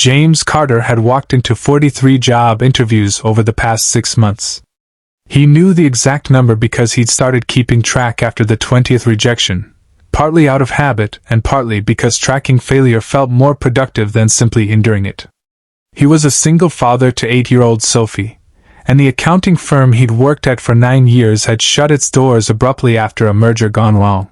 James Carter had walked into 43 job interviews over the past 6 months. He knew the exact number because he'd started keeping track after the 20th rejection, partly out of habit and partly because tracking failure felt more productive than simply enduring it. He was a single father to 8-year-old Sophie, and the accounting firm he'd worked at for 9 years had shut its doors abruptly after a merger gone wrong.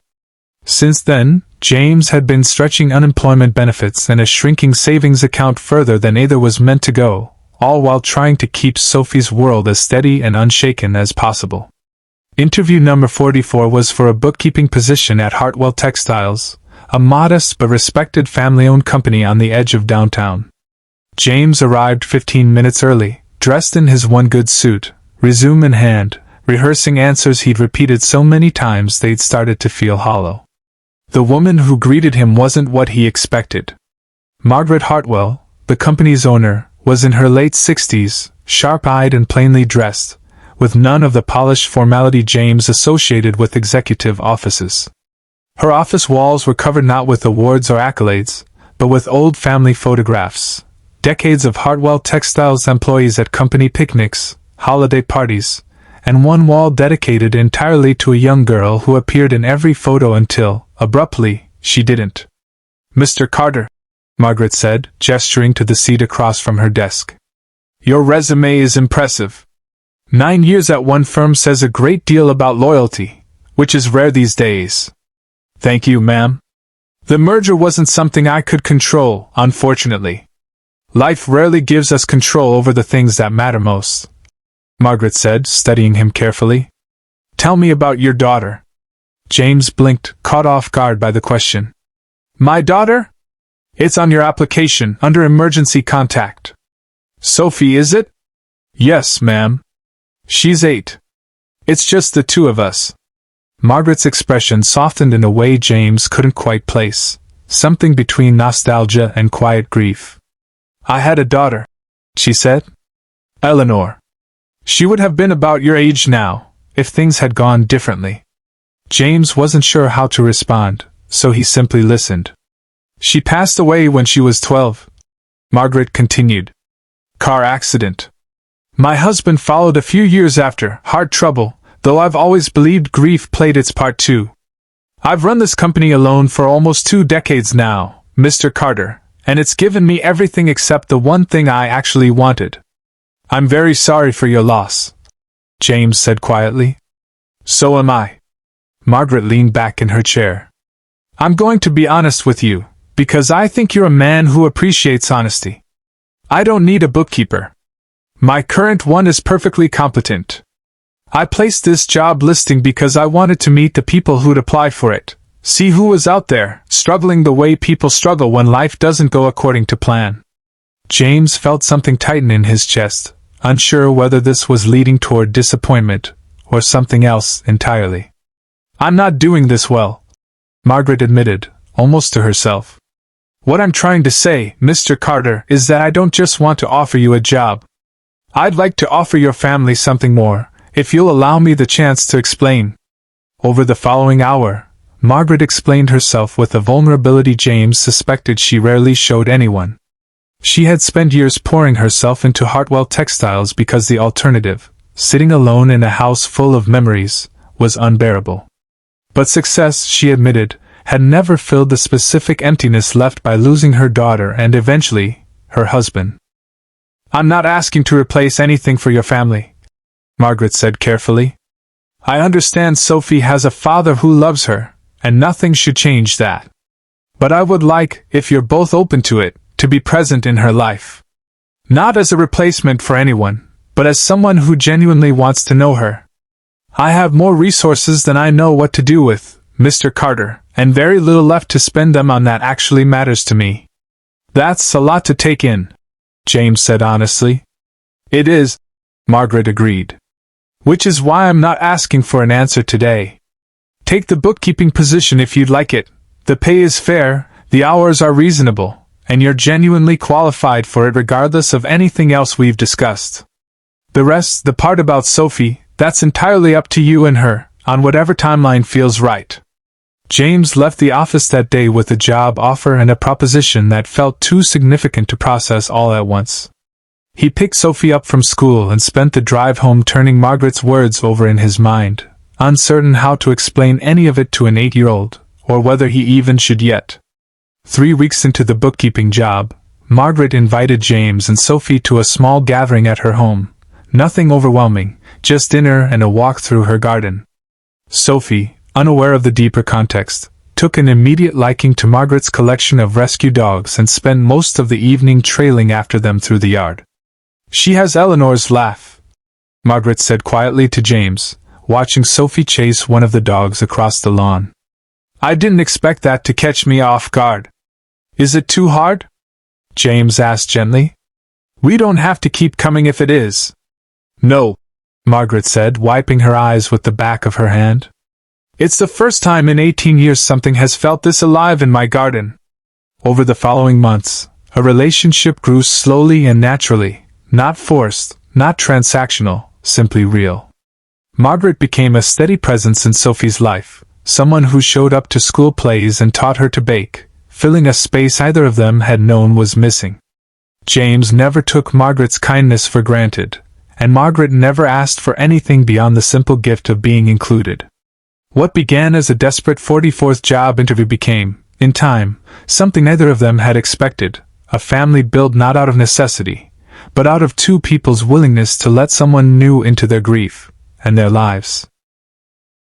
Since then, James had been stretching unemployment benefits and a shrinking savings account further than either was meant to go, all while trying to keep Sophie's world as steady and unshaken as possible. Interview number 44 was for a bookkeeping position at Hartwell Textiles, a modest but respected family-owned company on the edge of downtown. James arrived 15 minutes early, dressed in his one-good suit, resume in hand, rehearsing answers he'd repeated so many times they'd started to feel hollow. The woman who greeted him wasn't what he expected. Margaret Hartwell, the company's owner, was in her late 60s, sharp-eyed and plainly dressed, with none of the polished formality James associated with executive offices. Her office walls were covered not with awards or accolades, but with old family photographs, decades of Hartwell Textiles employees at company picnics, holiday parties, and one wall dedicated entirely to a young girl who appeared in every photo until, abruptly, she didn't. "Mr. Carter," Margaret said, gesturing to the seat across from her desk. "Your resume is impressive. 9 years at one firm says a great deal about loyalty, which is rare these days." "Thank you, ma'am. The merger wasn't something I could control, unfortunately. Life rarely gives us control over the things that matter most," Margaret said, studying him carefully. "Tell me about your daughter." James blinked, caught off guard by the question. "My daughter? It's on your application, under emergency contact." "Sophie, is it?" "Yes, ma'am. She's 8. It's just the two of us." Margaret's expression softened in a way James couldn't quite place, something between nostalgia and quiet grief. "I had a daughter," she said. "Eleanor. She would have been about your age now, if things had gone differently." James wasn't sure how to respond, so he simply listened. "She passed away when she was 12, Margaret continued. "Car accident. My husband followed a few years after, heart trouble, though I've always believed grief played its part too. I've run this company alone for almost 2 decades now, Mr. Carter, and it's given me everything except the one thing I actually wanted." "I'm very sorry for your loss," James said quietly. "So am I." Margaret leaned back in her chair. "I'm going to be honest with you, because I think you're a man who appreciates honesty. I don't need a bookkeeper. My current one is perfectly competent. I placed this job listing because I wanted to meet the people who'd apply for it, see who was out there, struggling the way people struggle when life doesn't go according to plan." James felt something tighten in his chest, unsure whether this was leading toward disappointment or something else entirely. "I'm not doing this well," Margaret admitted, almost to herself. "What I'm trying to say, Mr. Carter, is that I don't just want to offer you a job. I'd like to offer your family something more, if you'll allow me the chance to explain." Over the following hour, Margaret explained herself with a vulnerability James suspected she rarely showed anyone. She had spent years pouring herself into Hartwell Textiles because the alternative, sitting alone in a house full of memories, was unbearable. But success, she admitted, had never filled the specific emptiness left by losing her daughter and eventually, her husband. "I'm not asking to replace anything for your family," Margaret said carefully. "I understand Sophie has a father who loves her, and nothing should change that. But I would like, if you're both open to it, to be present in her life. Not as a replacement for anyone, but as someone who genuinely wants to know her. I have more resources than I know what to do with, Mr. Carter, and very little left to spend them on that actually matters to me." "That's a lot to take in," James said honestly. "It is," Margaret agreed. "Which is why I'm not asking for an answer today. Take the bookkeeping position if you'd like it. The pay is fair, the hours are reasonable, and you're genuinely qualified for it regardless of anything else we've discussed. The rest, the part about Sophie, that's entirely up to you and her, on whatever timeline feels right." James left the office that day with a job offer and a proposition that felt too significant to process all at once. He picked Sophie up from school and spent the drive home turning Margaret's words over in his mind, uncertain how to explain any of it to an 8-year-old, or whether he even should yet. 3 weeks into the bookkeeping job, Margaret invited James and Sophie to a small gathering at her home. Nothing overwhelming, just dinner and a walk through her garden. Sophie, unaware of the deeper context, took an immediate liking to Margaret's collection of rescue dogs and spent most of the evening trailing after them through the yard. "She has Eleanor's laugh," Margaret said quietly to James, watching Sophie chase one of the dogs across the lawn. "I didn't expect that to catch me off guard." "Is it too hard?" James asked gently. "We don't have to keep coming if it is." "No," Margaret said, wiping her eyes with the back of her hand. "It's the first time in 18 years something has felt this alive in my garden." Over the following months, a relationship grew slowly and naturally, not forced, not transactional, simply real. Margaret became a steady presence in Sophie's life, someone who showed up to school plays and taught her to bake, filling a space either of them had known was missing. James never took Margaret's kindness for granted, and Margaret never asked for anything beyond the simple gift of being included. What began as a desperate 44th job interview became, in time, something neither of them had expected, a family built not out of necessity, but out of two people's willingness to let someone new into their grief and their lives.